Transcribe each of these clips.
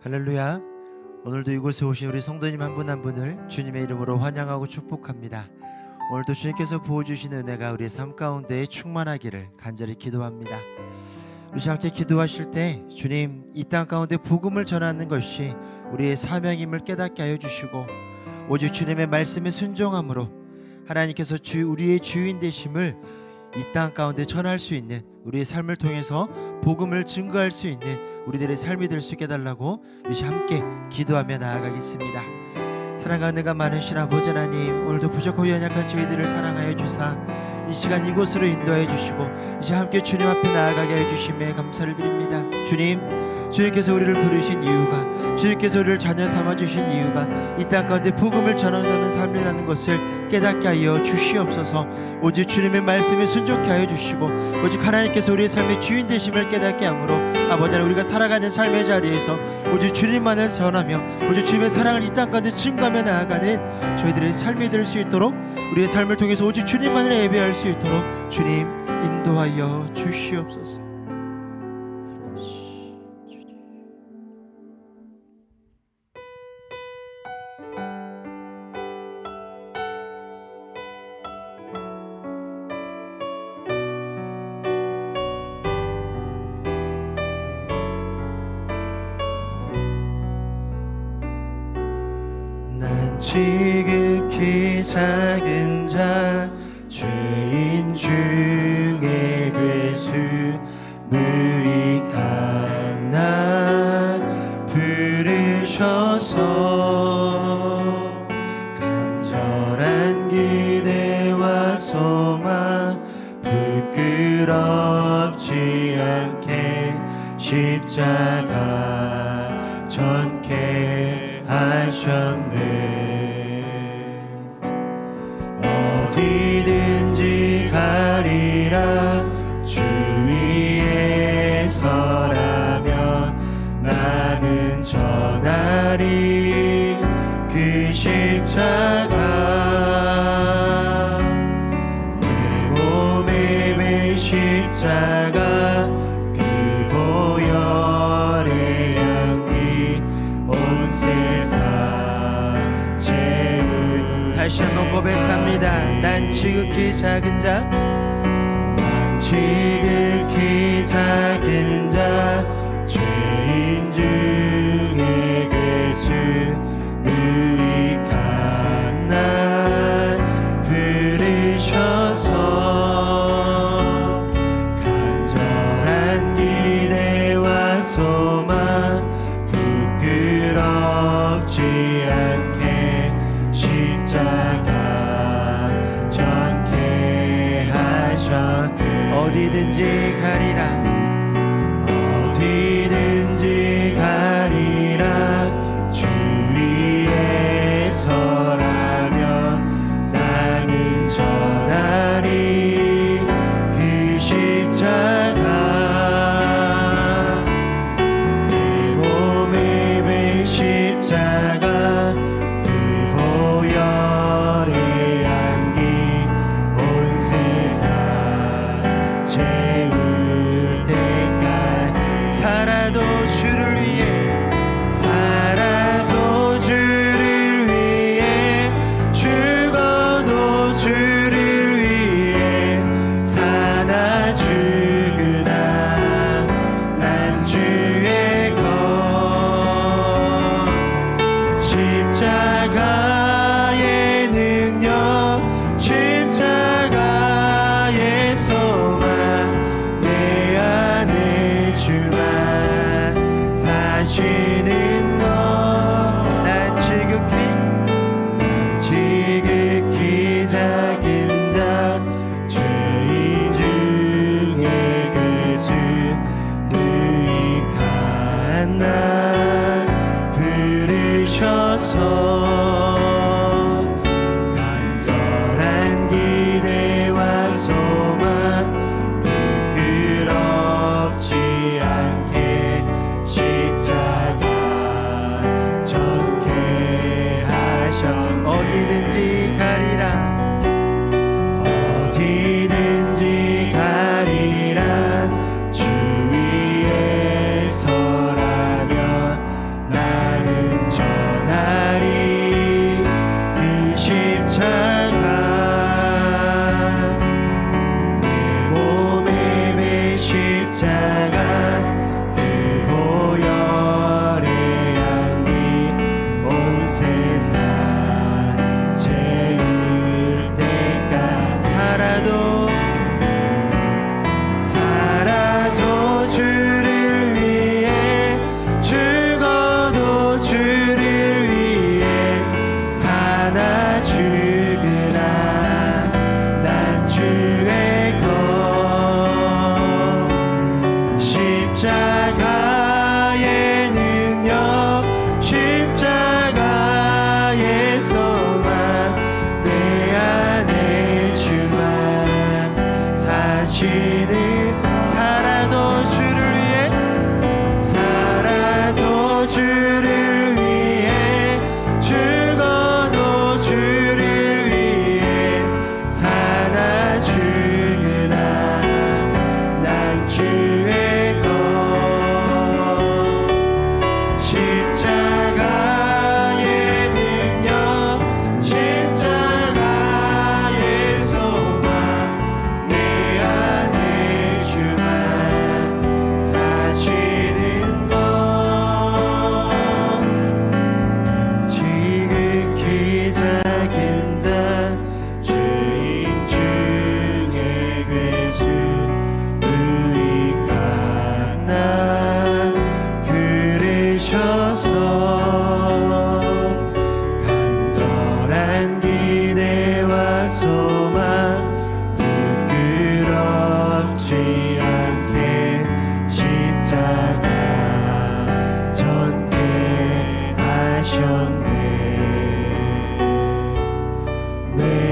할렐루야. 오늘도 이곳에 오신 우리 성도님 한 분 한 분을 주님의 이름으로 환영하고 축복합니다. 오늘도 주님께서 부어주신 은혜가 우리의 삶 가운데 충만하기를 간절히 기도합니다. 우리 함께 기도하실 때 주님, 이 땅 가운데 복음을 전하는 것이 우리의 사명임을 깨닫게 하여 주시고, 오직 주님의 말씀에 순종함으로 하나님께서 우리의 주인 되심을 이 땅 가운데 전할 수 있는, 우리의 삶을 통해서 복음을 증거할 수 있는 우리들의 삶이 될 수 있게 해달라고 우리 함께 기도하며 나아가겠습니다. 사랑과 은혜가 많으신 아버지 하나님, 오늘도 부족하고 연약한 저희들을 사랑하여 주사 이 시간 이곳으로 인도하여 주시고 이제 함께 주님 앞에 나아가게 하여 주심에 감사를 드립니다. 주님께서 우리를 부르신 이유가, 주님께서 우리를 자녀 삼아주신 이유가 이 땅 가운데 복음을 전하는 삶이라는 것을 깨닫게 하여 주시옵소서. 오직 주님의 말씀에 순종케 하여 주시고, 오직 하나님께서 우리의 삶의 주인 되심을 깨닫게 하므로 아버지 하나님, 우리가 살아가는 삶의 자리에서 오직 주님만을 전하며 오직 주님의 사랑을 이 땅 가운데 증거하며 나아가는 저희들의 삶이 될 수 있도록, 우리의 삶을 통해서 오직 주님만을 예배할 수 있도록 주님 인도하여 주시옵소서. 지극히 작은 자, 죄인 중에 괴수, 무익한 나 부르셔서 간절한 기대와 소망 부끄럽지 않게 십자가 전케 하셨네. 어디든지 가리라 주 위에 서라면 나는 전하리 그 십자가. 내 몸에 매 십자가 그 보혈의 향기 온 세상 채울. 다시 한번 고백합니다. 난 지극히 작은 자, 난 지극히 작은 자, 죄인 중에 괴수, 무익한 날 부르셔서 간절한 기대와 소망 부끄럽지 않게 십자가 전케 하셔. 어디든지 가리라, 어디든지 가리라 주 위에 서라면 나는 전하리 그 십자가. 내 몸에 매 십자가 그 보혈의 향기 온 세상 채울 때까지 살아도 주를 위해, 살아도 주를 위해, 죽어도 주를 위해 사나 죽으나 난 주의 것. 십자가의 능력, 십자가의 소망, 내 안에 주만 사시는 것. 난 지극히 작은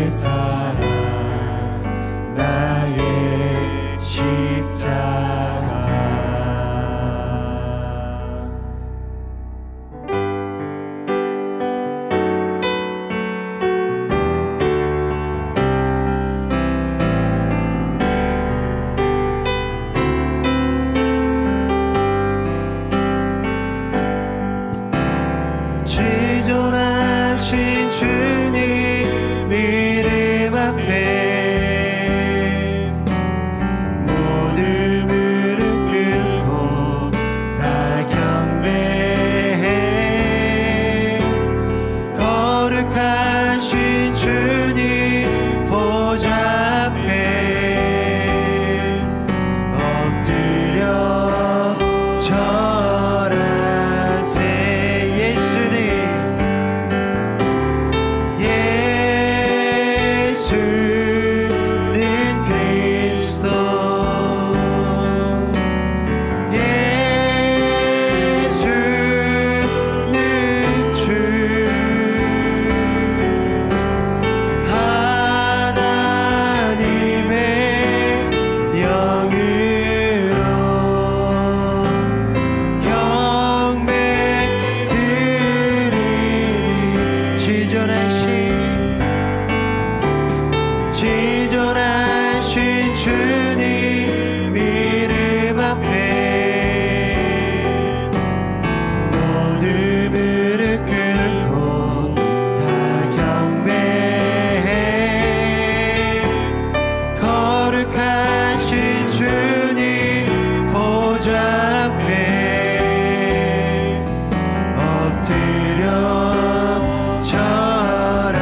사랑 나의 십자가. 지존하신 주님 이름 앞에 모두 무릎 꿇고 다 경배해. 거룩하신 주님 보좌 앞에 엎드려 절하세. 지존하신 주님 이름 앞에 모두 무릎 꿇고 다 경배해. 거룩하신 주님 보좌 앞에 엎드려 절하세.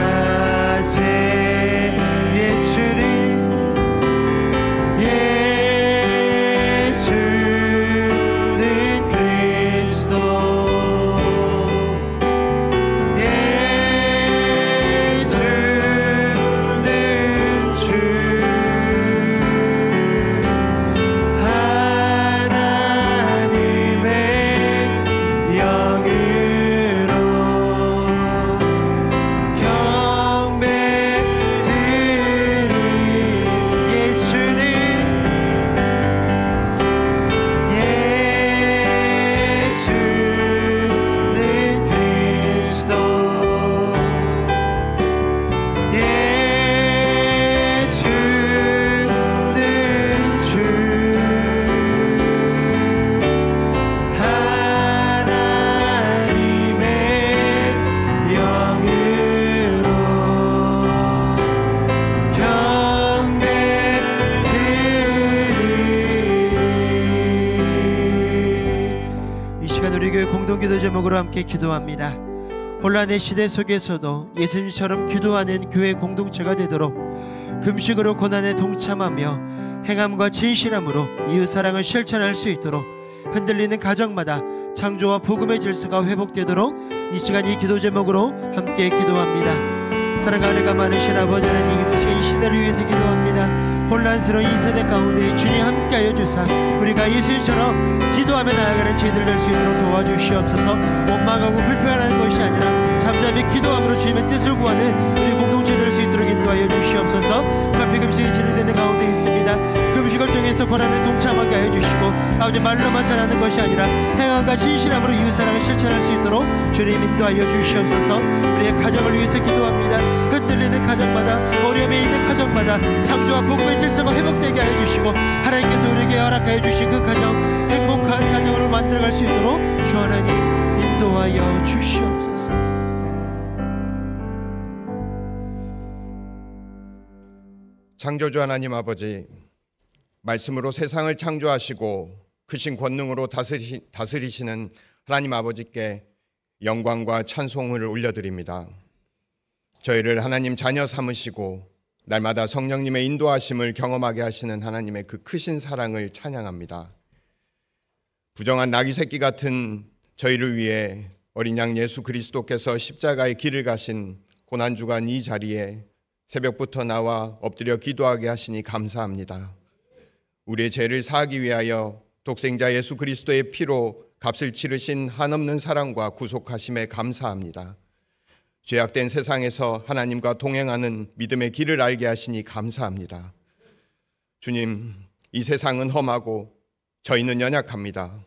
우리 교회 공동기도 제목으로 함께 기도합니다. 혼란의 시대 속에서도 예수님처럼 기도하는 교회 공동체가 되도록 금식으로 고난에 동참하며 행함과 진실함으로 이웃사랑을 실천할 수 있도록 흔들리는 가정마다 창조와 복음의 질서가 회복되도록 이 시간 이 기도 제목으로 함께 기도합니다. 사랑과 은혜가 많으신 아버지 하나님, 이 시대를 위해서 기도합니다. 혼란스러운 이 세대 가운데 주님 함께하여 주사 우리가 예수님처럼 기도하며 나아가는 저희들 될 수 있도록 도와주시옵소서. 원망하고 불평하는 것이 아니라 잠잠히 기도함으로 주님의 뜻을 구하는 우리 공동체 될 수 있도록 인도하여 주시옵소서. 카피 금식이 진행되는 가운데 있습니다. 금식을 통해서 고난에 동참하게 하여 주시고 아버지 말로만 전하는 것이 아니라 행함과 진실함으로 이웃사랑을 실천할 수 있도록 주님 인도하여 주시옵소서. 우리의 가정을 위해서 기도합니다. 흔들리는 가정마다 어려움에 있는 가정마다 창조와 복음의 질서가 회복되게 하여 주시고 하나님께서 우리에게 허락하여 주신 그 가정 행복한 가정으로 만들어갈 수 있도록 주 하나님 인도하여 주시옵소서. 창조주 하나님 아버지, 말씀으로 세상을 창조하시고 크신 권능으로 다스리시는 하나님 아버지께 영광과 찬송을 올려드립니다. 저희를 하나님 자녀 삼으시고 날마다 성령님의 인도하심을 경험하게 하시는 하나님의 그 크신 사랑을 찬양합니다. 부정한 나귀 새끼 같은 저희를 위해 어린 양 예수 그리스도께서 십자가의 길을 가신 고난주간 이 자리에 새벽부터 나와 엎드려 기도하게 하시니 감사합니다. 우리의 죄를 사하기 위하여 독생자 예수 그리스도의 피로 값을 치르신 한없는 사랑과 구속하심에 감사합니다. 죄악된 세상에서 하나님과 동행하는 믿음의 길을 알게 하시니 감사합니다. 주님, 이 세상은 험하고 저희는 연약합니다.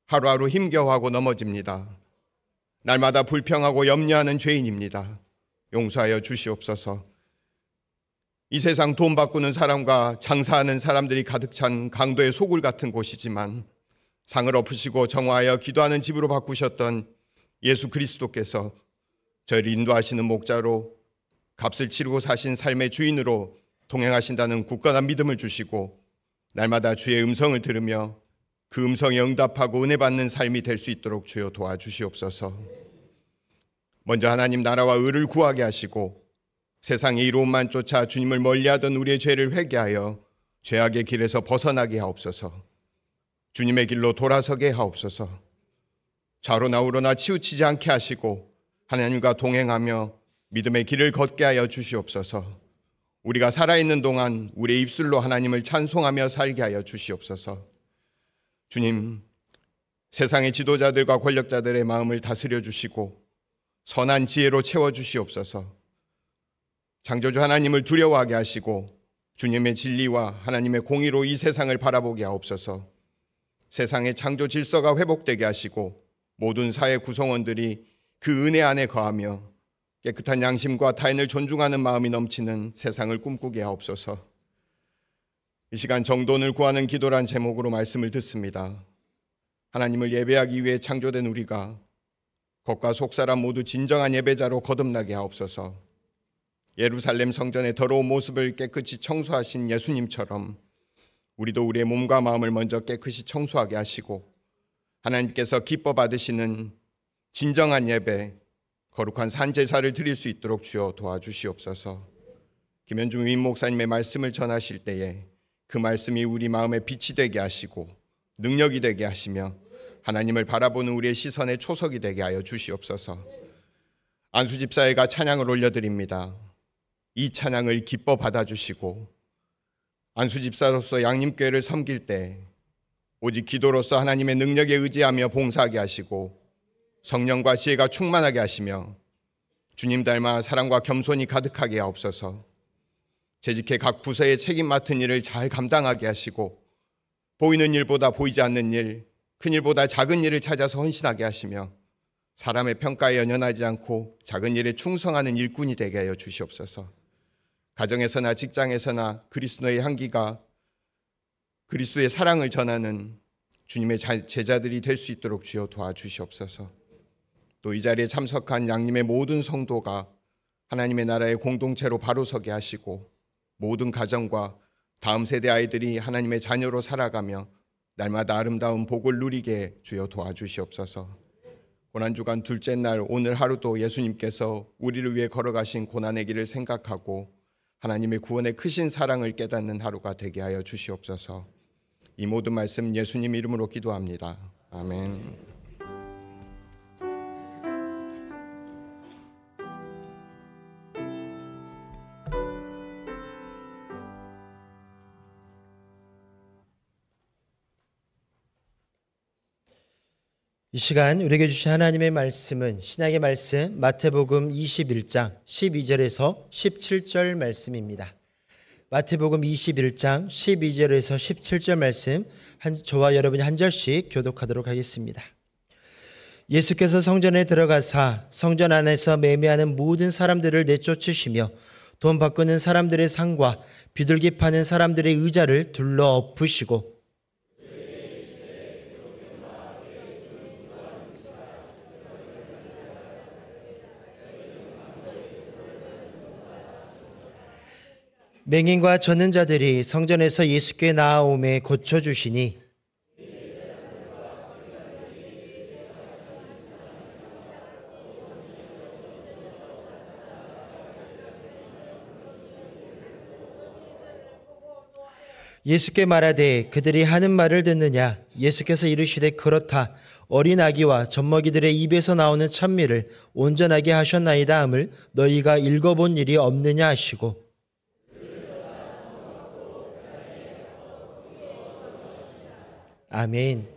하루하루 힘겨워하고 넘어집니다. 날마다 불평하고 염려하는 죄인입니다. 용서하여 주시옵소서. 이 세상 돈 바꾸는 사람과 장사하는 사람들이 가득 찬 강도의 소굴 같은 곳이지만 상을 엎으시고 정화하여 기도하는 집으로 바꾸셨던 예수 그리스도께서 저희를 인도하시는 목자로 값을 치르고 사신 삶의 주인으로 동행하신다는 굳건한 믿음을 주시고 날마다 주의 음성을 들으며 그 음성에 응답하고 은혜 받는 삶이 될 수 있도록 주여 도와주시옵소서. 먼저 하나님 나라와 의를 구하게 하시고 세상의 이로움만 쫓아 주님을 멀리하던 우리의 죄를 회개하여 죄악의 길에서 벗어나게 하옵소서. 주님의 길로 돌아서게 하옵소서. 좌로나 우로나 치우치지 않게 하시고 하나님과 동행하며 믿음의 길을 걷게 하여 주시옵소서. 우리가 살아있는 동안 우리의 입술로 하나님을 찬송하며 살게 하여 주시옵소서. 주님, 세상의 지도자들과 권력자들의 마음을 다스려 주시고 선한 지혜로 채워 주시옵소서. 창조주 하나님을 두려워하게 하시고 주님의 진리와 하나님의 공의로 이 세상을 바라보게 하옵소서. 세상의 창조 질서가 회복되게 하시고 모든 사회 구성원들이 그 은혜 안에 거하며 깨끗한 양심과 타인을 존중하는 마음이 넘치는 세상을 꿈꾸게 하옵소서. 이 시간 정돈을 구하는 기도란 제목으로 말씀을 듣습니다. 하나님을 예배하기 위해 창조된 우리가 겉과 속사람 모두 진정한 예배자로 거듭나게 하옵소서. 예루살렘 성전의 더러운 모습을 깨끗이 청소하신 예수님처럼 우리도 우리의 몸과 마음을 먼저 깨끗이 청소하게 하시고 하나님께서 기뻐 받으시는 진정한 예배, 거룩한 산제사를 드릴 수 있도록 주여 도와주시옵소서. 김현중 위임 목사님의 말씀을 전하실 때에 그 말씀이 우리 마음에 빛이 되게 하시고 능력이 되게 하시며 하나님을 바라보는 우리의 시선의 초석이 되게 하여 주시옵소서. 안수집사회가 찬양을 올려드립니다. 이 찬양을 기뻐 받아주시고 안수집사로서 양림교회를 섬길 때 오직 기도로서 하나님의 능력에 의지하며 봉사하게 하시고 성령과 지혜가 충만하게 하시며 주님 닮아 사랑과 겸손이 가득하게 하옵소서. 재직해 각 부서의 책임 맡은 일을 잘 감당하게 하시고 보이는 일보다 보이지 않는 일, 큰 일보다 작은 일을 찾아서 헌신하게 하시며 사람의 평가에 연연하지 않고 작은 일에 충성하는 일꾼이 되게 하여 주시옵소서. 가정에서나 직장에서나 그리스도의 향기가 그리스도의 사랑을 전하는 주님의 제자들이 될 수 있도록 주여 도와주시옵소서. 또 이 자리에 참석한 양님의 모든 성도가 하나님의 나라의 공동체로 바로 서게 하시고 모든 가정과 다음 세대 아이들이 하나님의 자녀로 살아가며 날마다 아름다운 복을 누리게 주여 도와주시옵소서. 고난주간 둘째 날 오늘 하루도 예수님께서 우리를 위해 걸어가신 고난의 길을 생각하고 하나님의 구원의 크신 사랑을 깨닫는 하루가 되게 하여 주시옵소서. 이 모든 말씀 예수님 이름으로 기도합니다. 아멘. 이 시간 우리에게 주신 하나님의 말씀은 신약의 말씀 마태복음 21장 12절에서 17절 말씀입니다. 마태복음 21장 12절에서 17절 말씀 저와 여러분이 한 절씩 교독하도록 하겠습니다. 예수께서 성전에 들어가사 성전 안에서 매매하는 모든 사람들을 내쫓으시며 돈 바꾸는 사람들의 상과 비둘기 파는 사람들의 의자를 둘러 엎으시고 맹인과 젖는 자들이 성전에서 예수께 나아오매 고쳐주시니 예수께 말하되 그들이 하는 말을 듣느냐. 예수께서 이르시되 그렇다. 어린 아기와 젖먹이들의 입에서 나오는 찬미를 온전하게 하셨나이다 함을 너희가 읽어본 일이 없느냐 하시고 아멘.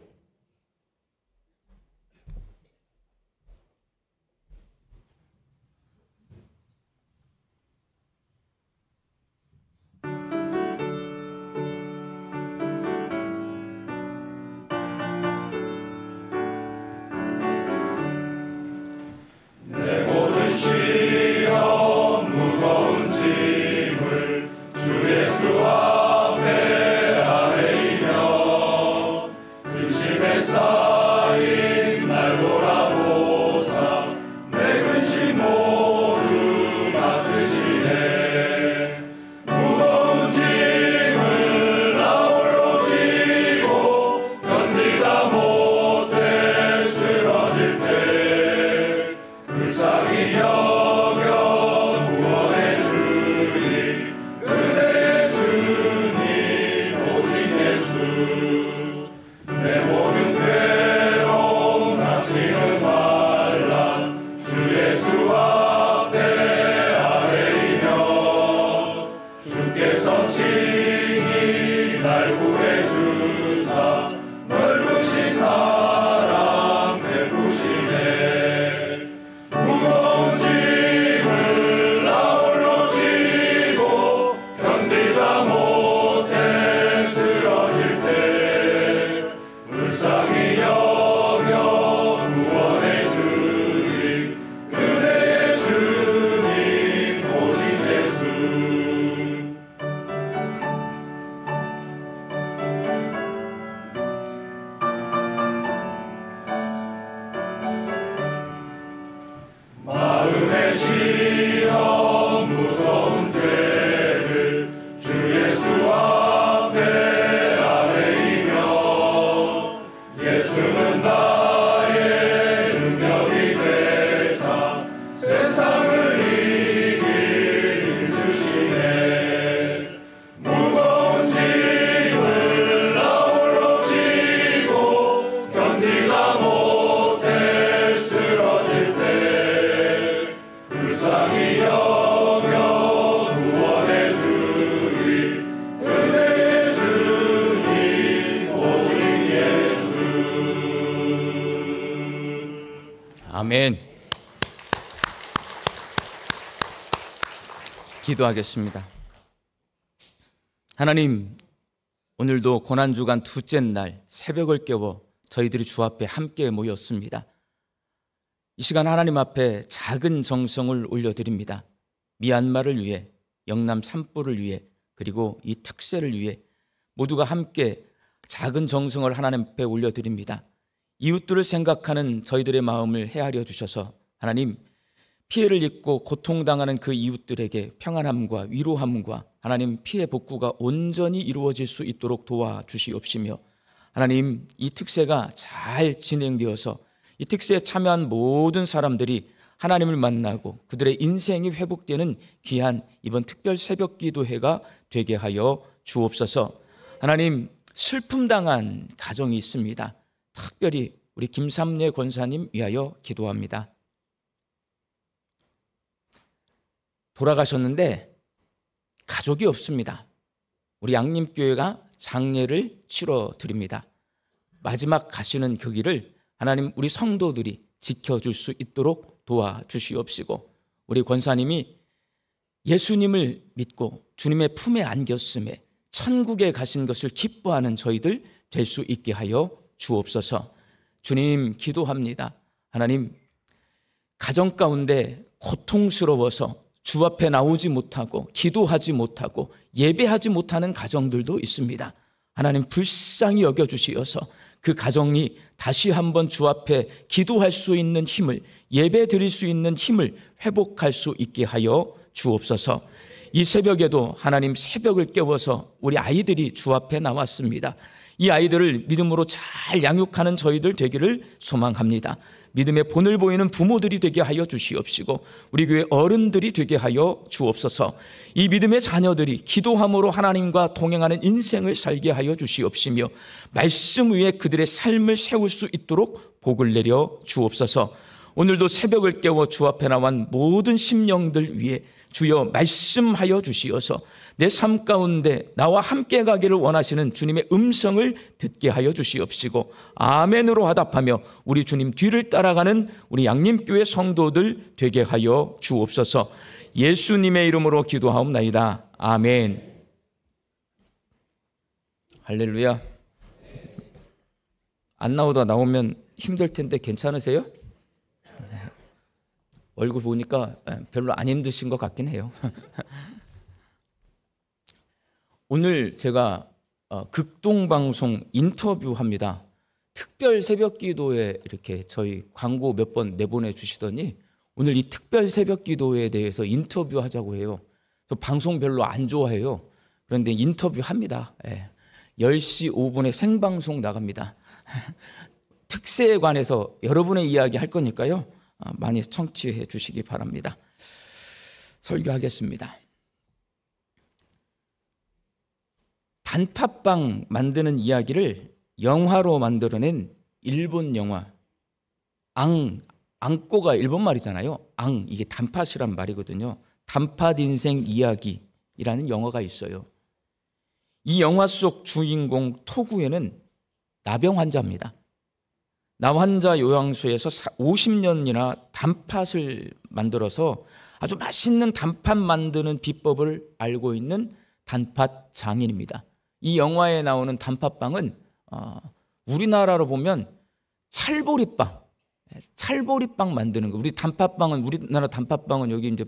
아멘. 기도하겠습니다. 하나님, 오늘도 고난주간 둘째 날 새벽을 깨워 저희들이 주 앞에 함께 모였습니다. 이 시간 하나님 앞에 작은 정성을 올려드립니다. 미얀마를 위해, 영남 산불을 위해, 그리고 이 특세를 위해 모두가 함께 작은 정성을 하나님 앞에 올려드립니다. 이웃들을 생각하는 저희들의 마음을 헤아려 주셔서 하나님, 피해를 입고 고통당하는 그 이웃들에게 평안함과 위로함과 하나님 피해 복구가 온전히 이루어질 수 있도록 도와주시옵시며, 하나님 이 특세가 잘 진행되어서 이 특세에 참여한 모든 사람들이 하나님을 만나고 그들의 인생이 회복되는 귀한 이번 특별 새벽 기도회가 되게 하여 주옵소서. 하나님, 슬픔당한 가정이 있습니다. 특별히 우리 김삼례 권사님 위하여 기도합니다. 돌아가셨는데 가족이 없습니다. 우리 양림교회가 장례를 치러드립니다. 마지막 가시는 그 길을 하나님 우리 성도들이 지켜줄 수 있도록 도와주시옵시고, 우리 권사님이 예수님을 믿고 주님의 품에 안겼음에 천국에 가신 것을 기뻐하는 저희들 될 수 있게 하여 주옵소서. 주님, 기도합니다. 하나님, 가정 가운데 고통스러워서 주 앞에 나오지 못하고 기도하지 못하고 예배하지 못하는 가정들도 있습니다. 하나님, 불쌍히 여겨주시어서 그 가정이 다시 한번 주 앞에 기도할 수 있는 힘을, 예배 드릴 수 있는 힘을 회복할 수 있게 하여 주옵소서. 이 새벽에도 하나님, 새벽을 깨워서 우리 아이들이 주 앞에 나왔습니다. 이 아이들을 믿음으로 잘 양육하는 저희들 되기를 소망합니다. 믿음의 본을 보이는 부모들이 되게 하여 주시옵시고, 우리 교회 어른들이 되게 하여 주옵소서. 이 믿음의 자녀들이 기도함으로 하나님과 동행하는 인생을 살게 하여 주시옵시며, 말씀 위에 그들의 삶을 세울 수 있도록 복을 내려 주옵소서. 오늘도 새벽을 깨워 주 앞에 나온 모든 심령들 위해 주여 말씀하여 주시어서 내 삶 가운데 나와 함께 가기를 원하시는 주님의 음성을 듣게 하여 주시옵시고, 아멘으로 화답하며 우리 주님 뒤를 따라가는 우리 양림교회 성도들 되게 하여 주옵소서. 예수님의 이름으로 기도하옵나이다. 아멘. 할렐루야. 안 나오다 나오면 힘들 텐데 괜찮으세요? 얼굴 보니까 별로 안 힘드신 것 같긴 해요. 오늘 제가 극동방송 인터뷰합니다. 특별 새벽기도에 이렇게 저희 광고 몇 번 내보내 주시더니 오늘 이 특별 새벽기도에 대해서 인터뷰하자고 해요. 저 방송 별로 안 좋아해요. 그런데 인터뷰합니다. 10시 5분에 생방송 나갑니다. 특세에 관해서 여러분의 이야기 할 거니까요, 많이 청취해 주시기 바랍니다. 설교하겠습니다. 단팥빵 만드는 이야기를 영화로 만들어낸 일본 영화, 앙꼬가 일본 말이잖아요. 이게 단팥이란 말이거든요. 단팥 인생 이야기라는 영화가 있어요. 이 영화 속 주인공 토구에는 나병 환자입니다. 나환자 요양소에서 50년이나 단팥을 만들어서 아주 맛있는 단팥 만드는 비법을 알고 있는 단팥 장인입니다. 이 영화에 나오는 단팥빵은 우리나라로 보면 찰보리빵 만드는 거. 우리 단팥빵은, 우리나라 단팥빵은 여기 이제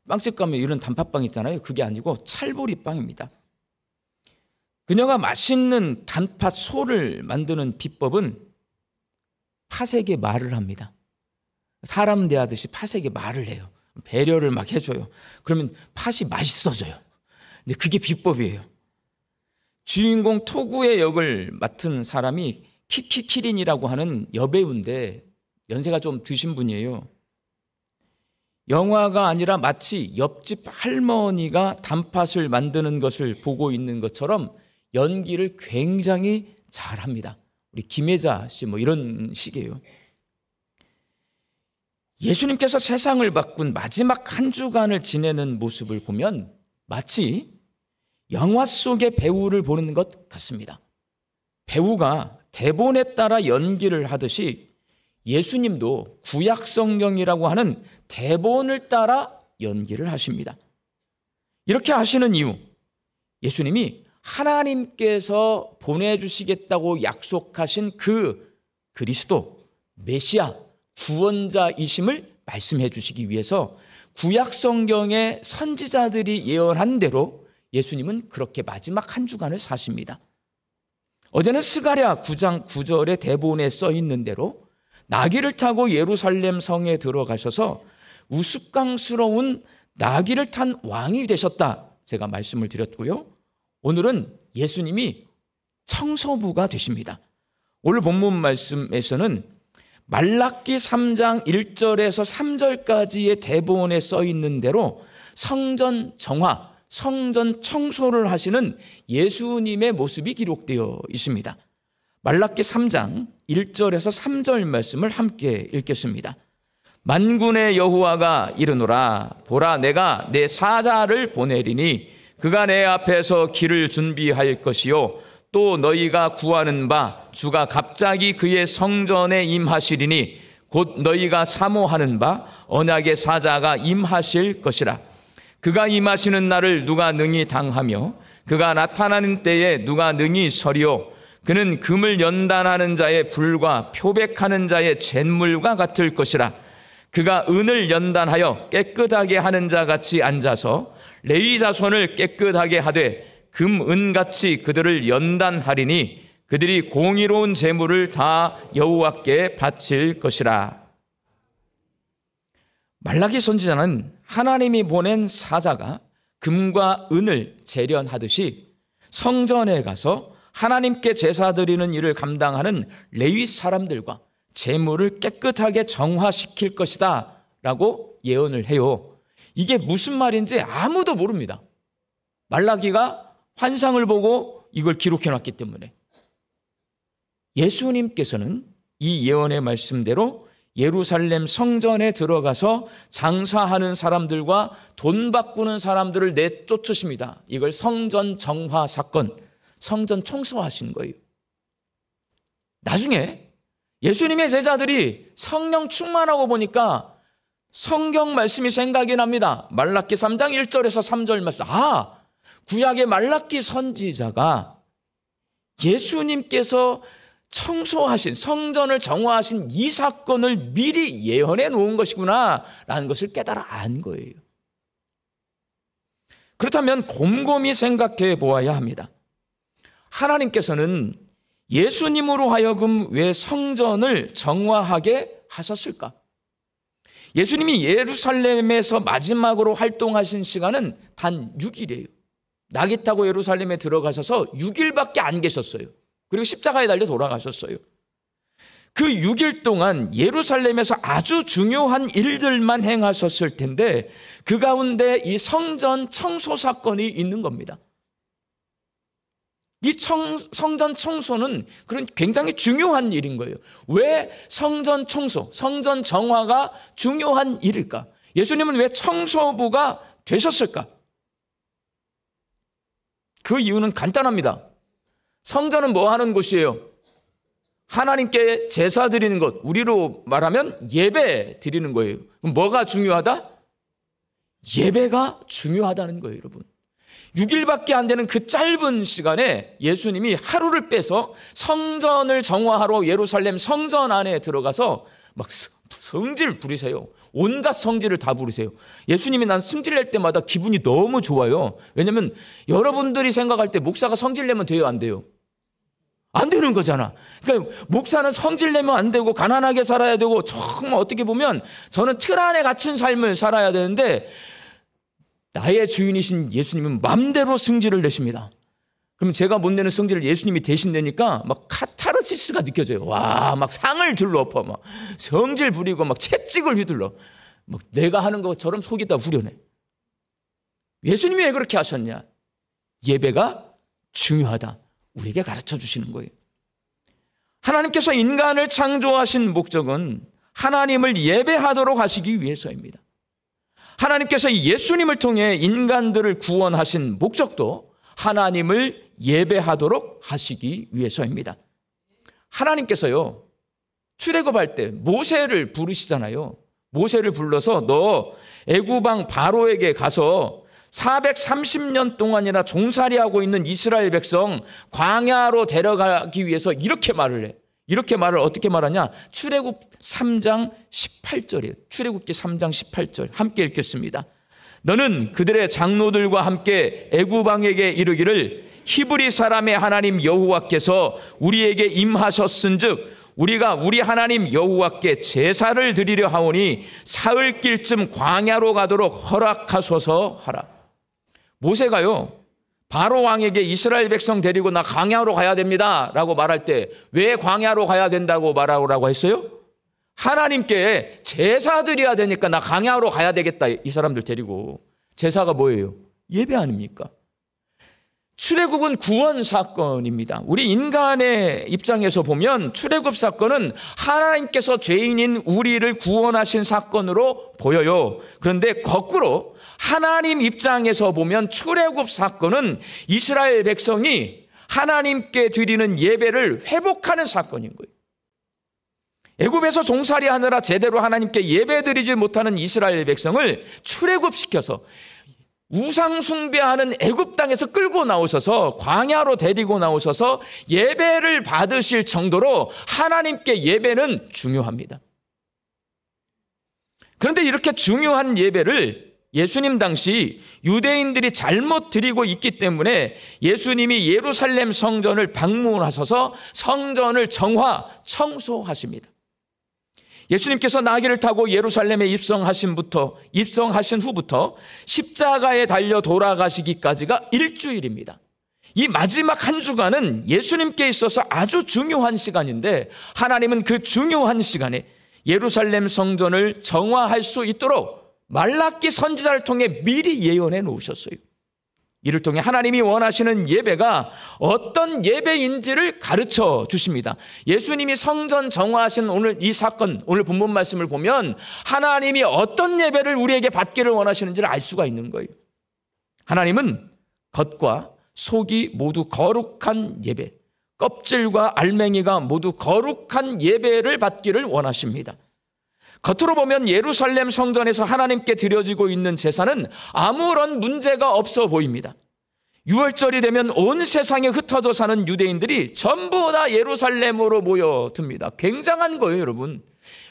빵집 가면 이런 단팥빵 있잖아요. 그게 아니고 찰보리빵입니다. 그녀가 맛있는 단팥 소를 만드는 비법은 팥에게 말을 합니다. 사람 대하듯이 팥에게 말을 해요. 배려를 막 해줘요. 그러면 팥이 맛있어져요. 근데 그게 비법이에요. 주인공 토구의 역을 맡은 사람이 키키키린이라고 하는 여배우인데 연세가 좀 드신 분이에요. 영화가 아니라 마치 옆집 할머니가 단팥을 만드는 것을 보고 있는 것처럼 연기를 굉장히 잘합니다. 우리 김혜자 씨 뭐 이런 식이에요. 예수님께서 세상을 바꾼 마지막 한 주간을 지내는 모습을 보면 마치 영화 속의 배우를 보는 것 같습니다. 배우가 대본에 따라 연기를 하듯이 예수님도 구약 성경이라고 하는 대본을 따라 연기를 하십니다. 이렇게 하시는 이유, 예수님이 하나님께서 보내주시겠다고 약속하신 그 그리스도, 메시아, 구원자이심을 말씀해 주시기 위해서 구약 성경의 선지자들이 예언한 대로 예수님은 그렇게 마지막 한 주간을 사십니다. 어제는 스가랴 9장 9절의 대본에 써 있는 대로 나귀를 타고 예루살렘 성에 들어가셔서 우스꽝스러운 나귀를 탄 왕이 되셨다, 제가 말씀을 드렸고요. 오늘은 예수님이 청소부가 되십니다. 오늘 본문 말씀에서는 말라기 3장 1절에서 3절까지의 대본에 써 있는 대로 성전 정화, 성전 청소를 하시는 예수님의 모습이 기록되어 있습니다. 말라기 3장 1절에서 3절 말씀을 함께 읽겠습니다. 만군의 여호와가 이르노라, 보라 내가 내 사자를 보내리니 그가 내 앞에서 길을 준비할 것이요 또 너희가 구하는 바 주가 갑자기 그의 성전에 임하시리니 곧 너희가 사모하는 바 언약의 사자가 임하실 것이라. 그가 임하시는 날을 누가 능히 당하며 그가 나타나는 때에 누가 능히 서리요. 그는 금을 연단하는 자의 불과 표백하는 자의 잿물과 같을 것이라. 그가 은을 연단하여 깨끗하게 하는 자 같이 앉아서 레위 자손을 깨끗하게 하되 금, 은같이 그들을 연단하리니 그들이 공의로운 제물을 다 여호와께 바칠 것이라. 말라기 선지자는 하나님이 보낸 사자가 금과 은을 재련하듯이 성전에 가서 하나님께 제사 드리는 일을 감당하는 레위 사람들과 제물을 깨끗하게 정화시킬 것이다 라고 예언을 해요. 이게 무슨 말인지 아무도 모릅니다. 말라기가 환상을 보고 이걸 기록해 놨기 때문에. 예수님께서는 이 예언의 말씀대로 예루살렘 성전에 들어가서 장사하는 사람들과 돈 바꾸는 사람들을 내쫓으십니다. 이걸 성전 정화 사건, 성전 청소하신 거예요. 나중에 예수님의 제자들이 성령 충만하고 보니까 성경 말씀이 생각이 납니다. 말라기 3장 1절에서 3절 말씀. 구약의 말라기 선지자가 예수님께서 청소하신, 성전을 정화하신 이 사건을 미리 예언해 놓은 것이구나 라는 것을 깨달아 안 거예요. 그렇다면 곰곰이 생각해 보아야 합니다. 하나님께서는 예수님으로 하여금 왜 성전을 정화하게 하셨을까? 예수님이 예루살렘에서 마지막으로 활동하신 시간은 단 6일이에요. 나귀 타고 예루살렘에 들어가셔서 6일밖에 안 계셨어요. 그리고 십자가에 달려 돌아가셨어요. 그 6일 동안 예루살렘에서 아주 중요한 일들만 행하셨을 텐데 그 가운데 이 성전 청소 사건이 있는 겁니다. 이 성전 청소는 그런 굉장히 중요한 일인 거예요. 왜 성전 청소, 성전 정화가 중요한 일일까? 예수님은 왜 청소부가 되셨을까? 그 이유는 간단합니다. 성전은 뭐 하는 곳이에요? 하나님께 제사 드리는 것, 우리로 말하면 예배 드리는 거예요. 그럼 뭐가 중요하다? 예배가 중요하다는 거예요, 여러분. 6일밖에 안 되는 그 짧은 시간에 예수님이 하루를 빼서 성전을 정화하러 예루살렘 성전 안에 들어가서 막 성질 부리세요. 온갖 성질을 다 부리세요. 예수님이 난 성질 낼 때마다 기분이 너무 좋아요. 왜냐하면 여러분들이 생각할 때 목사가 성질 내면 돼요, 안 돼요? 안 되는 거잖아. 그러니까 목사는 성질 내면 안 되고 가난하게 살아야 되고 정말 어떻게 보면 저는 틀 안에 갇힌 삶을 살아야 되는데 나의 주인이신 예수님은 맘대로 성질을 내십니다. 그럼 제가 못 내는 성질을 예수님이 대신 내니까 막 카타르시스가 느껴져요. 와, 막 상을 들러엎어, 막 성질 부리고 막 채찍을 휘둘러. 막 내가 하는 것처럼 속에다 후려내. 예수님이 왜 그렇게 하셨냐? 예배가 중요하다. 우리에게 가르쳐 주시는 거예요. 하나님께서 인간을 창조하신 목적은 하나님을 예배하도록 하시기 위해서입니다. 하나님께서 예수님을 통해 인간들을 구원하신 목적도 하나님을 예배하도록 하시기 위해서입니다. 하나님께서요, 출애굽할 때 모세를 부르시잖아요. 모세를 불러서 너 애굽 왕 바로에게 가서 430년 동안이나 종살이하고 있는 이스라엘 백성 광야로 데려가기 위해서 이렇게 말을 해. 이렇게 말을 어떻게 말하냐? 출애굽 3장 18절이에요. 출애굽기 3장 18절 함께 읽겠습니다. 너는 그들의 장로들과 함께 애굽 왕에게 이르기를 히브리 사람의 하나님 여호와께서 우리에게 임하셨은즉 우리가 우리 하나님 여호와께 제사를 드리려 하오니 사흘길쯤 광야로 가도록 허락하소서 하라. 모세가요, 바로 왕에게 이스라엘 백성 데리고 나 광야로 가야 됩니다 라고 말할 때 왜 광야로 가야 된다고 말하라고 했어요? 하나님께 제사 드려야 되니까 나 광야로 가야 되겠다. 이 사람들 데리고. 제사가 뭐예요? 예배 아닙니까? 출애굽은 구원 사건입니다. 우리 인간의 입장에서 보면 출애굽 사건은 하나님께서 죄인인 우리를 구원하신 사건으로 보여요. 그런데 거꾸로 하나님 입장에서 보면 출애굽 사건은 이스라엘 백성이 하나님께 드리는 예배를 회복하는 사건인 거예요. 애굽에서 종살이 하느라 제대로 하나님께 예배드리지 못하는 이스라엘 백성을 출애굽시켜서 우상 숭배하는 애굽 땅에서 끌고 나오셔서 광야로 데리고 나오셔서 예배를 받으실 정도로 하나님께 예배는 중요합니다. 그런데 이렇게 중요한 예배를 예수님 당시 유대인들이 잘못 드리고 있기 때문에 예수님이 예루살렘 성전을 방문하셔서 성전을 청소하십니다. 예수님께서 나귀를 타고 예루살렘에 입성하신 후부터 십자가에 달려 돌아가시기까지가 일주일입니다. 이 마지막 한 주간은 예수님께 있어서 아주 중요한 시간인데 하나님은 그 중요한 시간에 예루살렘 성전을 정화할 수 있도록 말라기 선지자를 통해 미리 예언해 놓으셨어요. 이를 통해 하나님이 원하시는 예배가 어떤 예배인지를 가르쳐 주십니다. 예수님이 성전 정화하신 오늘 이 사건, 오늘 본문 말씀을 보면 하나님이 어떤 예배를 우리에게 받기를 원하시는지를 알 수가 있는 거예요. 하나님은 겉과 속이 모두 거룩한 예배, 껍질과 알맹이가 모두 거룩한 예배를 받기를 원하십니다. 겉으로 보면 예루살렘 성전에서 하나님께 드려지고 있는 제사는 아무런 문제가 없어 보입니다. 유월절이 되면 온 세상에 흩어져 사는 유대인들이 전부 다 예루살렘으로 모여듭니다. 굉장한 거예요, 여러분.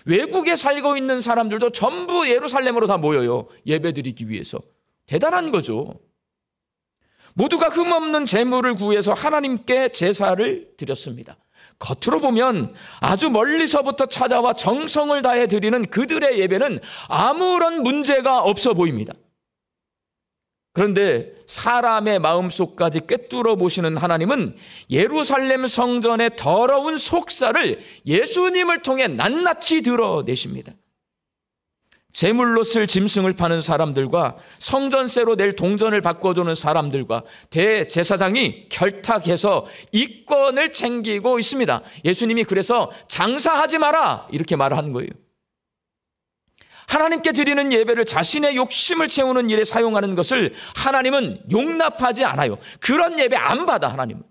외국에 살고 있는 사람들도 전부 예루살렘으로 다 모여요. 예배드리기 위해서. 대단한 거죠. 모두가 흠없는 제물을 구해서 하나님께 제사를 드렸습니다. 겉으로 보면 아주 멀리서부터 찾아와 정성을 다해 드리는 그들의 예배는 아무런 문제가 없어 보입니다. 그런데 사람의 마음속까지 꿰뚫어 보시는 하나님은 예루살렘 성전의 더러운 속살을 예수님을 통해 낱낱이 드러내십니다. 제물로 쓸 짐승을 파는 사람들과 성전세로 낼 동전을 바꿔주는 사람들과 대제사장이 결탁해서 이권을 챙기고 있습니다. 예수님이 그래서 장사하지 마라 이렇게 말한 거예요. 하나님께 드리는 예배를 자신의 욕심을 채우는 일에 사용하는 것을 하나님은 용납하지 않아요. 그런 예배 안 받아 하나님은.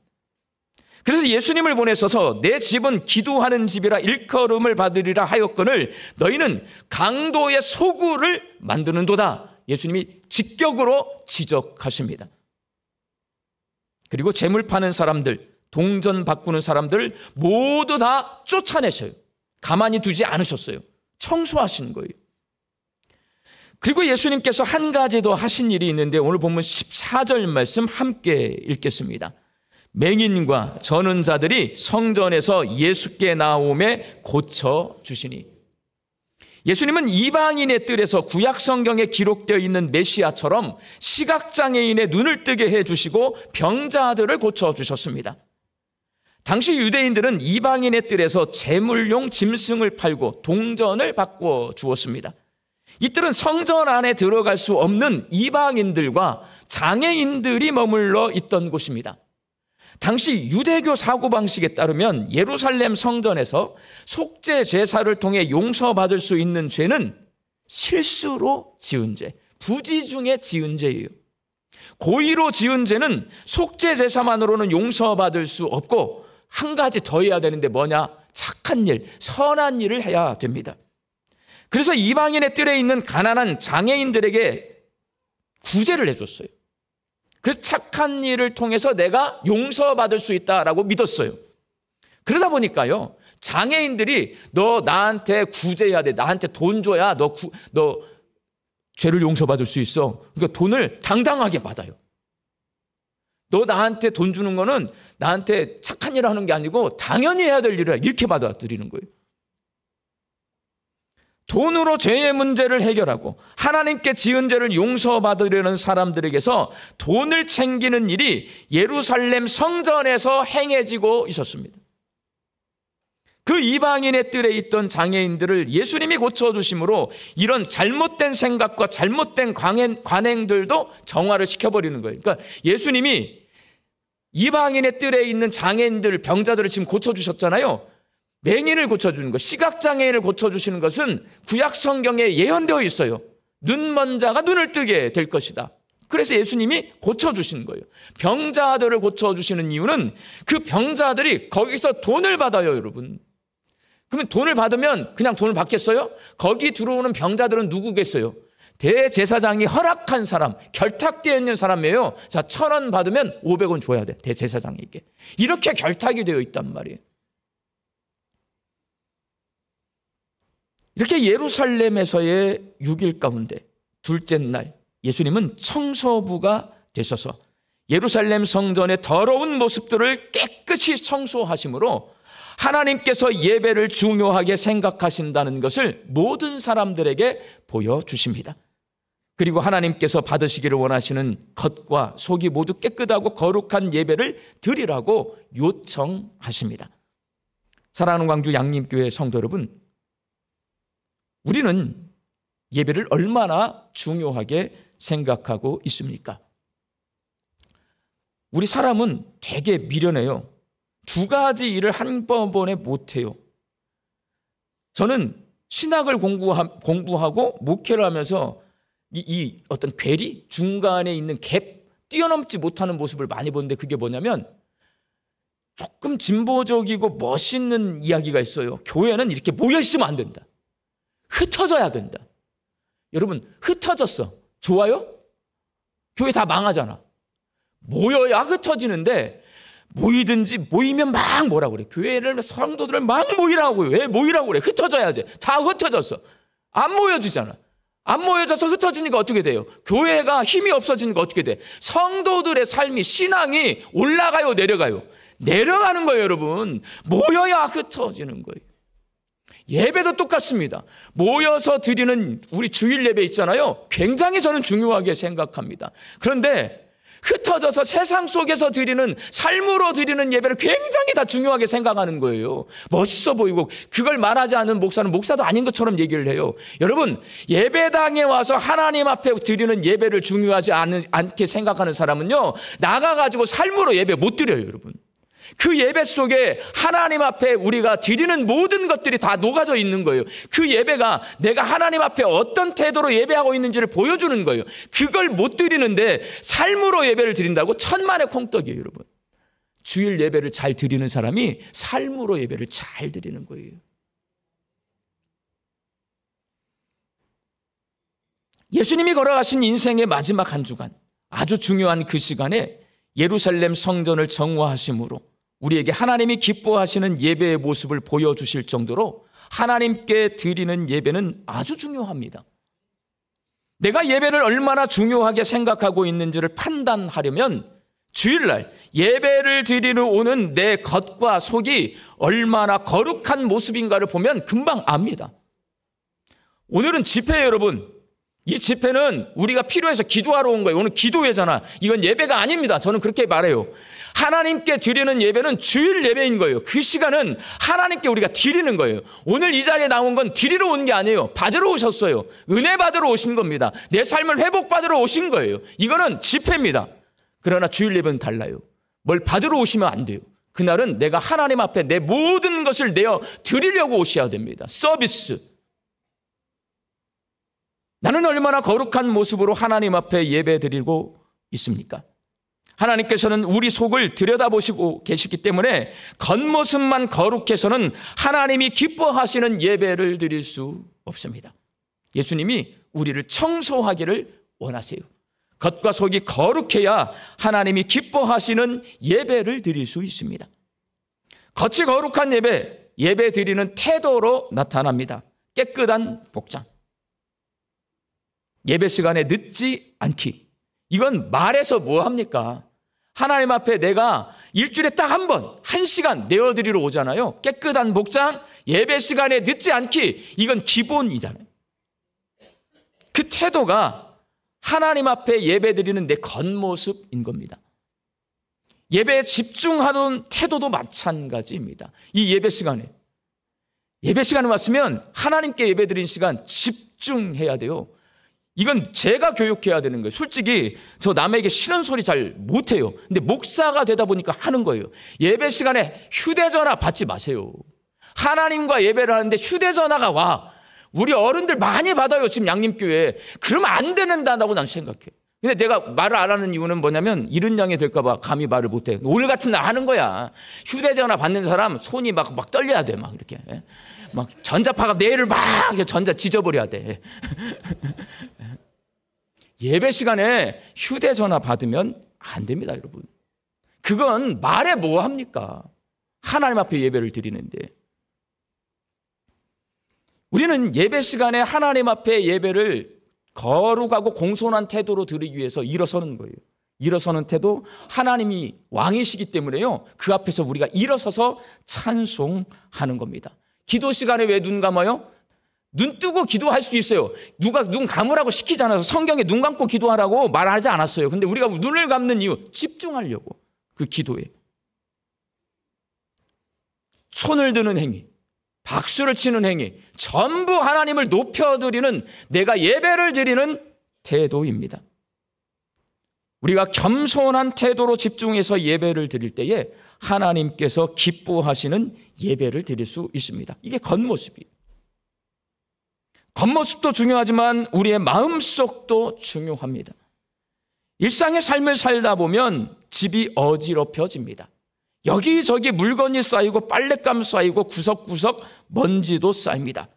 그래서 예수님을 보내셔서 내 집은 기도하는 집이라 일컬음을 받으리라 하였거늘 너희는 강도의 소굴을 만드는도다. 예수님이 직격으로 지적하십니다. 그리고 재물 파는 사람들, 동전 바꾸는 사람들 모두 다 쫓아내셔요. 가만히 두지 않으셨어요. 청소하신 거예요. 그리고 예수님께서 한 가지 더 하신 일이 있는데 오늘 본문 14절 말씀 함께 읽겠습니다. 맹인과 저는 자들이 성전에서 예수께 나오매 고쳐주시니. 예수님은 이방인의 뜰에서 구약 성경에 기록되어 있는 메시아처럼 시각장애인의 눈을 뜨게 해주시고 병자들을 고쳐주셨습니다. 당시 유대인들은 이방인의 뜰에서 제물용 짐승을 팔고 동전을 바꿔주었습니다. 이 뜰은 성전 안에 들어갈 수 없는 이방인들과 장애인들이 머물러 있던 곳입니다. 당시 유대교 사고방식에 따르면 예루살렘 성전에서 속죄 제사를 통해 용서받을 수 있는 죄는 실수로 지은 죄, 부지 중에 지은 죄예요. 고의로 지은 죄는 속죄 제사만으로는 용서받을 수 없고 한 가지 더 해야 되는데 뭐냐? 착한 일, 선한 일을 해야 됩니다. 그래서 이방인의 뜰에 있는 가난한 장애인들에게 구제를 해줬어요. 그 착한 일을 통해서 내가 용서받을 수 있다라고 믿었어요. 그러다 보니까요, 장애인들이 너 나한테 구제해야 돼, 나한테 돈 줘야 너 죄를 용서받을 수 있어. 그러니까 돈을 당당하게 받아요. 너 나한테 돈 주는 거는 나한테 착한 일을 하는 게 아니고 당연히 해야 될 일이라, 이렇게 받아들이는 거예요. 돈으로 죄의 문제를 해결하고 하나님께 지은 죄를 용서받으려는 사람들에게서 돈을 챙기는 일이 예루살렘 성전에서 행해지고 있었습니다. 그 이방인의 뜰에 있던 장애인들을 예수님이 고쳐주심으로 이런 잘못된 생각과 잘못된 관행들도 정화를 시켜버리는 거예요. 그러니까 예수님이 이방인의 뜰에 있는 장애인들, 병자들을 지금 고쳐주셨잖아요. 맹인을 고쳐주는 것, 시각장애인을 고쳐주시는 것은 구약 성경에 예언되어 있어요. 눈먼 자가 눈을 뜨게 될 것이다. 그래서 예수님이 고쳐주시는 거예요. 병자들을 고쳐주시는 이유는 그 병자들이 거기서 돈을 받아요, 여러분. 그러면 돈을 받으면 그냥 돈을 받겠어요? 거기 들어오는 병자들은 누구겠어요? 대제사장이 허락한 사람, 결탁되어 있는 사람이에요. 자, 1,000원 받으면 500원 줘야 돼, 대제사장에게. 이렇게 결탁이 되어 있단 말이에요. 이렇게 예루살렘에서의 6일 가운데 둘째 날 예수님은 청소부가 되셔서 예루살렘 성전의 더러운 모습들을 깨끗이 청소하심으로 하나님께서 예배를 중요하게 생각하신다는 것을 모든 사람들에게 보여주십니다. 그리고 하나님께서 받으시기를 원하시는 겉과 속이 모두 깨끗하고 거룩한 예배를 드리라고 요청하십니다. 사랑하는 광주 양림교회 성도 여러분, 우리는 예배를 얼마나 중요하게 생각하고 있습니까? 우리 사람은 되게 미련해요. 두 가지 일을 한꺼번에 못해요. 저는 신학을 공부하고 목회를 하면서 이 어떤 괴리, 중간에 있는 갭, 뛰어넘지 못하는 모습을 많이 보는데, 그게 뭐냐면 조금 진보적이고 멋있는 이야기가 있어요. 교회는 이렇게 모여있으면 안 된다. 흩어져야 된다. 여러분, 흩어졌어. 좋아요? 교회 다 망하잖아. 모여야 흩어지는데, 모이면 막 뭐라고 그래. 교회를, 성도들을 막 모이라고. 왜 모이라고 그래? 흩어져야 돼. 다 흩어졌어. 안 모여지잖아. 안 모여져서 흩어지니까 어떻게 돼요? 교회가 힘이 없어지니까 어떻게 돼? 성도들의 삶이, 신앙이 올라가요, 내려가요? 내려가는 거예요, 여러분. 모여야 흩어지는 거예요. 예배도 똑같습니다. 모여서 드리는 우리 주일 예배 있잖아요. 굉장히 저는 중요하게 생각합니다. 그런데 흩어져서 세상 속에서 드리는, 삶으로 드리는 예배를 굉장히 다 중요하게 생각하는 거예요. 멋있어 보이고 그걸 말하지 않은 목사는 목사도 아닌 것처럼 얘기를 해요. 여러분, 예배당에 와서 하나님 앞에 드리는 예배를 중요하지 않게 생각하는 사람은요, 나가가지고 삶으로 예배 못 드려요, 여러분. 그 예배 속에 하나님 앞에 우리가 드리는 모든 것들이 다 녹아져 있는 거예요. 그 예배가 내가 하나님 앞에 어떤 태도로 예배하고 있는지를 보여주는 거예요. 그걸 못 드리는데 삶으로 예배를 드린다고 천만의 콩떡이에요, 여러분. 주일 예배를 잘 드리는 사람이 삶으로 예배를 잘 드리는 거예요. 예수님이 걸어가신 인생의 마지막 한 주간, 아주 중요한 그 시간에 예루살렘 성전을 정화하심으로 우리에게 하나님이 기뻐하시는 예배의 모습을 보여주실 정도로 하나님께 드리는 예배는 아주 중요합니다. 내가 예배를 얼마나 중요하게 생각하고 있는지를 판단하려면 주일날 예배를 드리러 오는 내 겉과 속이 얼마나 거룩한 모습인가를 보면 금방 압니다. 오늘은 집회예요, 여러분. 이 집회는 우리가 필요해서 기도하러 온 거예요. 오늘 기도회잖아. 이건 예배가 아닙니다. 저는 그렇게 말해요. 하나님께 드리는 예배는 주일 예배인 거예요. 그 시간은 하나님께 우리가 드리는 거예요. 오늘 이 자리에 나온 건 드리러 온 게 아니에요. 받으러 오셨어요. 은혜 받으러 오신 겁니다. 내 삶을 회복받으러 오신 거예요. 이거는 집회입니다. 그러나 주일 예배는 달라요. 뭘 받으러 오시면 안 돼요. 그날은 내가 하나님 앞에 내 모든 것을 내어 드리려고 오셔야 됩니다. 서비스. 나는 얼마나 거룩한 모습으로 하나님 앞에 예배 드리고 있습니까? 하나님께서는 우리 속을 들여다보시고 계시기 때문에 겉모습만 거룩해서는 하나님이 기뻐하시는 예배를 드릴 수 없습니다. 예수님이 우리를 청소하기를 원하세요. 겉과 속이 거룩해야 하나님이 기뻐하시는 예배를 드릴 수 있습니다. 겉이 거룩한 예배 드리는 태도로 나타납니다. 깨끗한 복장, 예배 시간에 늦지 않기. 이건 말해서 뭐 합니까? 하나님 앞에 내가 일주일에 딱 한 번, 1시간 내어드리러 오잖아요. 깨끗한 복장, 예배 시간에 늦지 않기. 이건 기본이잖아요. 그 태도가 하나님 앞에 예배 드리는 내 겉모습인 겁니다. 예배에 집중하던 태도도 마찬가지입니다. 이 예배 시간에 왔으면 하나님께 예배 드리는 시간 집중해야 돼요. 이건 제가 교육해야 되는 거예요. 솔직히 저 남에게 싫은 소리 잘 못해요. 근데 목사가 되다 보니까 하는 거예요. 예배 시간에 휴대전화 받지 마세요. 하나님과 예배를 하는데 휴대전화가 와. 우리 어른들 많이 받아요. 지금 양림교회에. 그러면 안 되는다고 난 생각해요. 근데 내가 말을 안 하는 이유는 뭐냐면 이른 양이 될까 봐 감히 말을 못해. 오늘 같은 날 하는 거야. 휴대전화 받는 사람 손이 막 떨려야 돼. 막 이렇게. 막 전자파가 뇌를 막 전자 지져버려야 돼. 예배 시간에 휴대전화 받으면 안 됩니다, 여러분. 그건 말해 뭐 합니까? 하나님 앞에 예배를 드리는데. 우리는 예배 시간에 하나님 앞에 예배를 거룩하고 공손한 태도로 드리기 위해서 일어서는 거예요. 일어서는 태도, 하나님이 왕이시기 때문에요. 그 앞에서 우리가 일어서서 찬송하는 겁니다. 기도 시간에 왜 눈 감아요? 눈 뜨고 기도할 수 있어요. 누가 눈 감으라고 시키지 않아서 성경에 눈 감고 기도하라고 말하지 않았어요. 근데 우리가 눈을 감는 이유, 집중하려고. 그 기도에. 손을 드는 행위, 박수를 치는 행위, 전부 하나님을 높여드리는, 내가 예배를 드리는 태도입니다. 우리가 겸손한 태도로 집중해서 예배를 드릴 때에 하나님께서 기뻐하시는 예배를 드릴 수 있습니다. 이게 겉모습이에요. 겉모습도 중요하지만 우리의 마음속도 중요합니다. 일상의 삶을 살다 보면 집이 어지럽혀집니다. 여기저기 물건이 쌓이고 빨랫감 쌓이고 구석구석 먼지도 쌓입니다.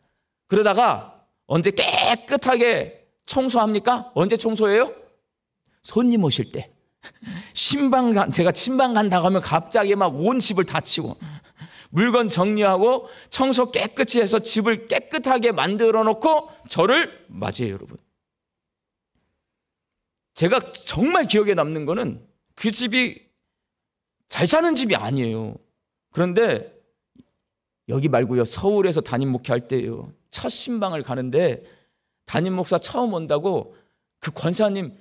그러다가 언제 깨끗하게 청소합니까? 언제 청소해요? 손님 오실 때. 제가 신방 간다고 하면 갑자기 막 온 집을 다 치고 물건 정리하고 청소 깨끗이 해서 집을 깨끗하게 만들어 놓고 저를 맞이해요, 여러분. 제가 정말 기억에 남는 거는 그 집이 잘 사는 집이 아니에요. 그런데 여기 말고요, 서울에서 담임 목회할 때예요. 첫 신방을 가는데 담임 목사 처음 온다고 그 권사님,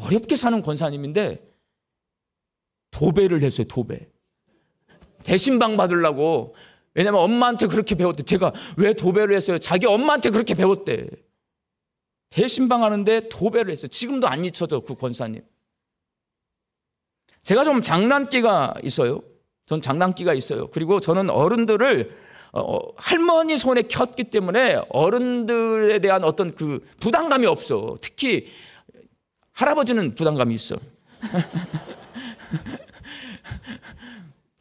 어렵게 사는 권사님인데 도배를 했어요. 도배. 대신방 받으려고. 왜냐면 엄마한테 그렇게 배웠대. 제가 왜 도배를 했어요? 자기 엄마한테 그렇게 배웠대. 대신방 하는데 도배를 했어요. 지금도 안 잊혀져, 그 권사님. 제가 좀 장난기가 있어요. 전 장난기가 있어요. 그리고 저는 어른들을 할머니 손에 켰기 때문에 어른들에 대한 어떤 그 부담감이 없어. 특히 할아버지는 부담감이 있어.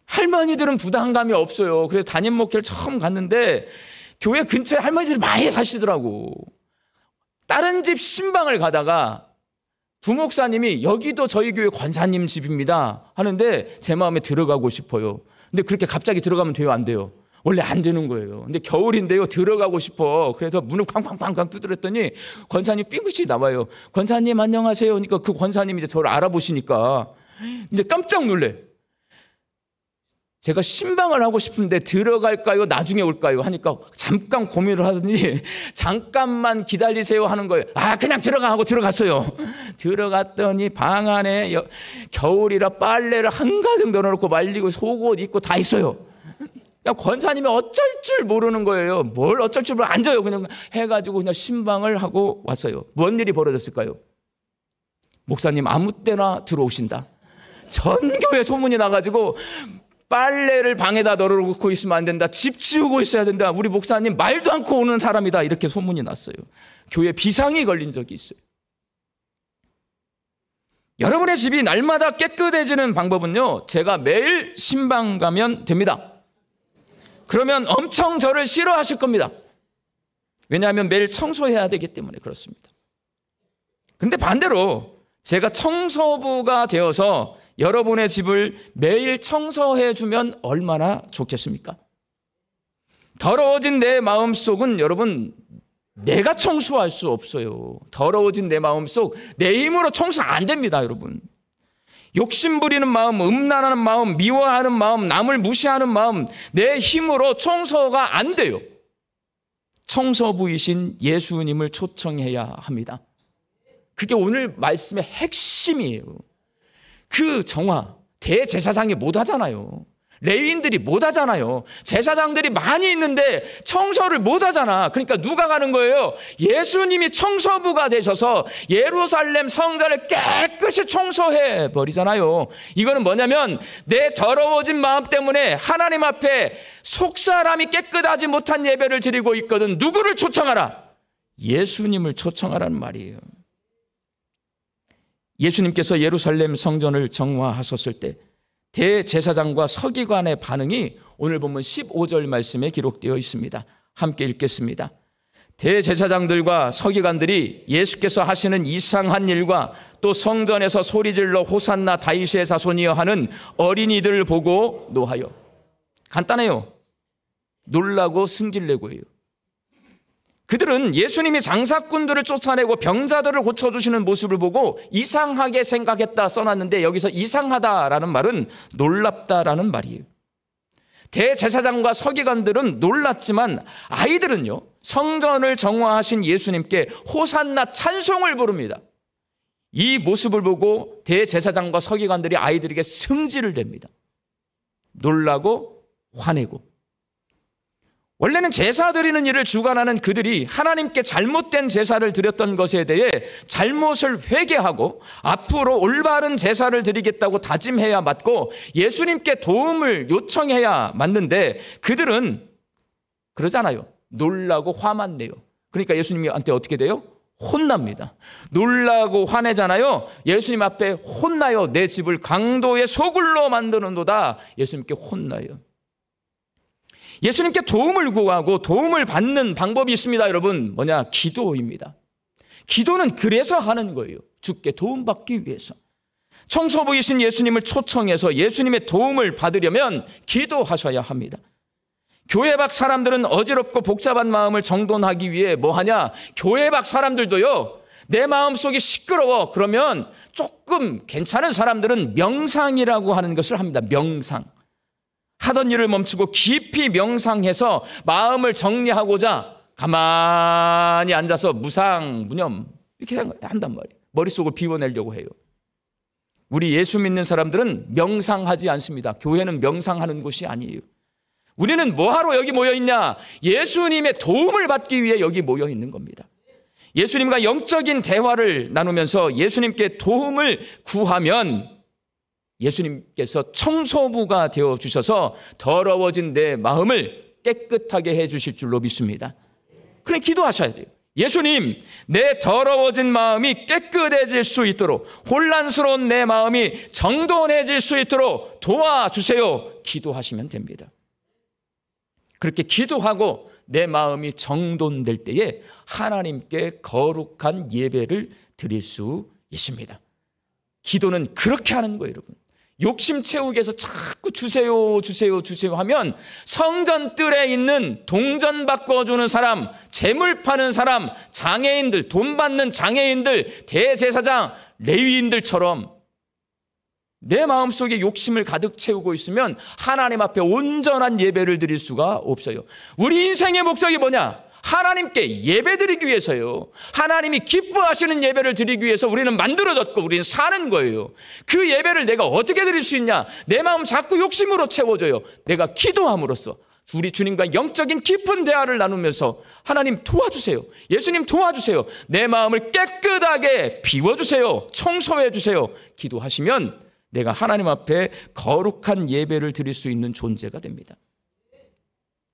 할머니들은 부담감이 없어요. 그래서 담임 목회를 처음 갔는데 교회 근처에 할머니들이 많이 사시더라고. 다른 집 신방을 가다가 부목사님이 여기도 저희 교회 권사님 집입니다 하는데 제 마음에 들어가고 싶어요. 근데 그렇게 갑자기 들어가면 돼요, 안 돼요? 원래 안 되는 거예요. 근데 겨울인데요, 들어가고 싶어. 그래서 문을 쾅쾅쾅쾅 두드렸더니 권사님 삐끗이 나와요. 권사님 안녕하세요. 그러니까 그 권사님이 이제 저를 알아보시니까 근데 깜짝 놀래. 제가 신방을 하고 싶은데 들어갈까요? 나중에 올까요? 하니까 잠깐 고민을 하더니 잠깐만 기다리세요 하는 거예요. 그냥 들어가 하고 들어갔어요. 들어갔더니 방 안에 겨울이라 빨래를 한가득 넣어놓고 말리고 속옷 입고 다 있어요. 그냥 권사님이 어쩔 줄 모르는 거예요. 뭘 어쩔 줄 모르고 앉아요. 그냥 해가지고 그냥 신방을 하고 왔어요. 뭔 일이 벌어졌을까요? 목사님 아무 때나 들어오신다. 전 교회 소문이 나가지고 빨래를 방에다 널어놓고 있으면 안 된다. 집 치우고 있어야 된다. 우리 목사님 말도 않고 오는 사람이다. 이렇게 소문이 났어요. 교회 비상이 걸린 적이 있어요. 여러분의 집이 날마다 깨끗해지는 방법은요, 제가 매일 신방 가면 됩니다. 그러면 엄청 저를 싫어하실 겁니다. 왜냐하면 매일 청소해야 되기 때문에 그렇습니다. 근데 반대로 제가 청소부가 되어서 여러분의 집을 매일 청소해 주면 얼마나 좋겠습니까? 더러워진 내 마음속은 여러분, 내가 청소할 수 없어요. 더러워진 내 마음속, 내 힘으로 청소 안 됩니다, 여러분. 욕심 부리는 마음, 음란하는 마음, 미워하는 마음, 남을 무시하는 마음, 내 힘으로 청소가 안 돼요. 청소부이신 예수님을 초청해야 합니다. 그게 오늘 말씀의 핵심이에요. 그 정화, 대제사장이 못 하잖아요. 레위인들이 못 하잖아요. 제사장들이 많이 있는데 청소를 못 하잖아. 그러니까 누가 가는 거예요? 예수님이 청소부가 되셔서 예루살렘 성전을 깨끗이 청소해 버리잖아요. 이거는 뭐냐면 내 더러워진 마음 때문에 하나님 앞에 속사람이 깨끗하지 못한 예배를 드리고 있거든. 누구를 초청하라? 예수님을 초청하라는 말이에요. 예수님께서 예루살렘 성전을 정화하셨을 때 대제사장과 서기관의 반응이 오늘 본문 15절 말씀에 기록되어 있습니다. 함께 읽겠습니다. 대제사장들과 서기관들이 예수께서 하시는 이상한 일과 또 성전에서 소리질러 호산나 다윗의 자손이여 하는 어린이들을 보고 노하여. 간단해요. 놀라고 승질내고예요. 그들은 예수님이 장사꾼들을 쫓아내고 병자들을 고쳐주시는 모습을 보고 이상하게 생각했다 써놨는데, 여기서 이상하다라는 말은 놀랍다라는 말이에요. 대제사장과 서기관들은 놀랐지만 아이들은요, 성전을 정화하신 예수님께 호산나 찬송을 부릅니다. 이 모습을 보고 대제사장과 서기관들이 아이들에게 승질을 냅니다. 놀라고 화내고. 원래는 제사 드리는 일을 주관하는 그들이 하나님께 잘못된 제사를 드렸던 것에 대해 잘못을 회개하고 앞으로 올바른 제사를 드리겠다고 다짐해야 맞고 예수님께 도움을 요청해야 맞는데 그들은 그러잖아요. 놀라고 화만 내요. 그러니까 예수님한테 어떻게 돼요? 혼납니다. 놀라고 화내잖아요. 예수님 앞에 혼나요. 내 집을 강도의 소굴로 만드는도다. 예수님께 혼나요. 예수님께 도움을 구하고 도움을 받는 방법이 있습니다, 여러분. 뭐냐? 기도입니다. 기도는 그래서 하는 거예요. 주께 도움받기 위해서. 청소부이신 예수님을 초청해서 예수님의 도움을 받으려면 기도하셔야 합니다. 교회 밖 사람들은 어지럽고 복잡한 마음을 정돈하기 위해 뭐 하냐? 교회 밖 사람들도요, 내 마음속이 시끄러워. 그러면 조금 괜찮은 사람들은 명상이라고 하는 것을 합니다. 명상. 하던 일을 멈추고 깊이 명상해서 마음을 정리하고자 가만히 앉아서 무상무념 이렇게 한단 말이에요. 머릿속을 비워내려고 해요. 우리 예수 믿는 사람들은 명상하지 않습니다. 교회는 명상하는 곳이 아니에요. 우리는 뭐하러 여기 모여있냐? 예수님의 도움을 받기 위해 여기 모여있는 겁니다. 예수님과 영적인 대화를 나누면서 예수님께 도움을 구하면 예수님께서 청소부가 되어주셔서 더러워진 내 마음을 깨끗하게 해주실 줄로 믿습니다. 그래, 기도하셔야 돼요. 예수님, 내 더러워진 마음이 깨끗해질 수 있도록, 혼란스러운 내 마음이 정돈해질 수 있도록 도와주세요. 기도하시면 됩니다. 그렇게 기도하고 내 마음이 정돈될 때에 하나님께 거룩한 예배를 드릴 수 있습니다. 기도는 그렇게 하는 거예요, 여러분. 욕심 채우기 위해서 자꾸 주세요, 주세요, 주세요 하면 성전 뜰에 있는 동전 바꿔주는 사람, 재물 파는 사람, 장애인들, 돈 받는 장애인들, 대제사장, 레위인들처럼 내 마음속에 욕심을 가득 채우고 있으면 하나님 앞에 온전한 예배를 드릴 수가 없어요. 우리 인생의 목적이 뭐냐? 하나님께 예배드리기 위해서요. 하나님이 기뻐하시는 예배를 드리기 위해서 우리는 만들어졌고 우리는 사는 거예요. 그 예배를 내가 어떻게 드릴 수 있냐? 내 마음 자꾸 욕심으로 채워져요. 내가 기도함으로써 우리 주님과 영적인 깊은 대화를 나누면서 하나님 도와주세요. 예수님 도와주세요. 내 마음을 깨끗하게 비워주세요. 청소해 주세요. 기도하시면 내가 하나님 앞에 거룩한 예배를 드릴 수 있는 존재가 됩니다.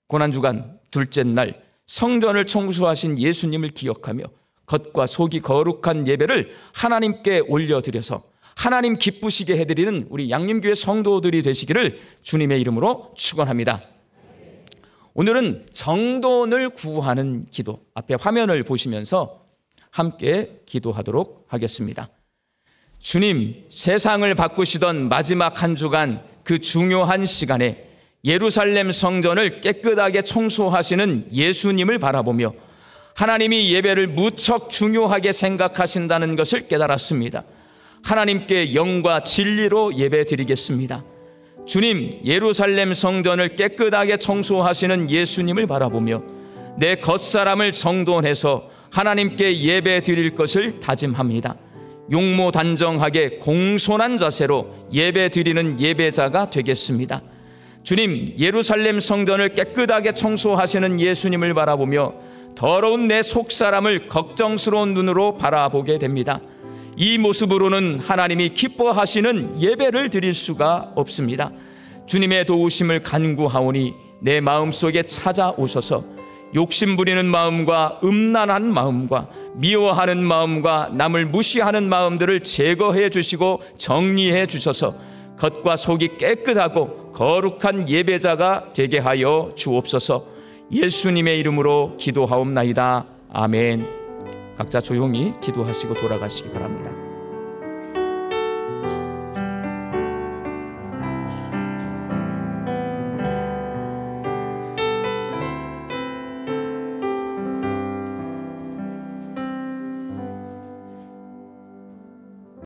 고난주간 둘째 날 성전을 청소하신 예수님을 기억하며 겉과 속이 거룩한 예배를 하나님께 올려드려서 하나님 기쁘시게 해드리는 우리 양림교회 성도들이 되시기를 주님의 이름으로 축원합니다. 오늘은 정돈을 구하는 기도, 앞에 화면을 보시면서 함께 기도하도록 하겠습니다. 주님, 세상을 바꾸시던 마지막 한 주간, 그 중요한 시간에 예루살렘 성전을 깨끗하게 청소하시는 예수님을 바라보며 하나님이 예배를 무척 중요하게 생각하신다는 것을 깨달았습니다. 하나님께 영과 진리로 예배 드리겠습니다. 주님, 예루살렘 성전을 깨끗하게 청소하시는 예수님을 바라보며 내 겉사람을 정돈해서 하나님께 예배 드릴 것을 다짐합니다. 용모단정하게 공손한 자세로 예배 드리는 예배자가 되겠습니다. 주님, 예루살렘 성전을 깨끗하게 청소하시는 예수님을 바라보며 더러운 내 속사람을 걱정스러운 눈으로 바라보게 됩니다. 이 모습으로는 하나님이 기뻐하시는 예배를 드릴 수가 없습니다. 주님의 도우심을 간구하오니 내 마음속에 찾아오셔서 욕심부리는 마음과 음란한 마음과 미워하는 마음과 남을 무시하는 마음들을 제거해 주시고 정리해 주셔서 겉과 속이 깨끗하고 거룩한 예배자가 되게 하여 주옵소서. 예수님의 이름으로 기도하옵나이다. 아멘. 각자 조용히 기도하시고 돌아가시기 바랍니다.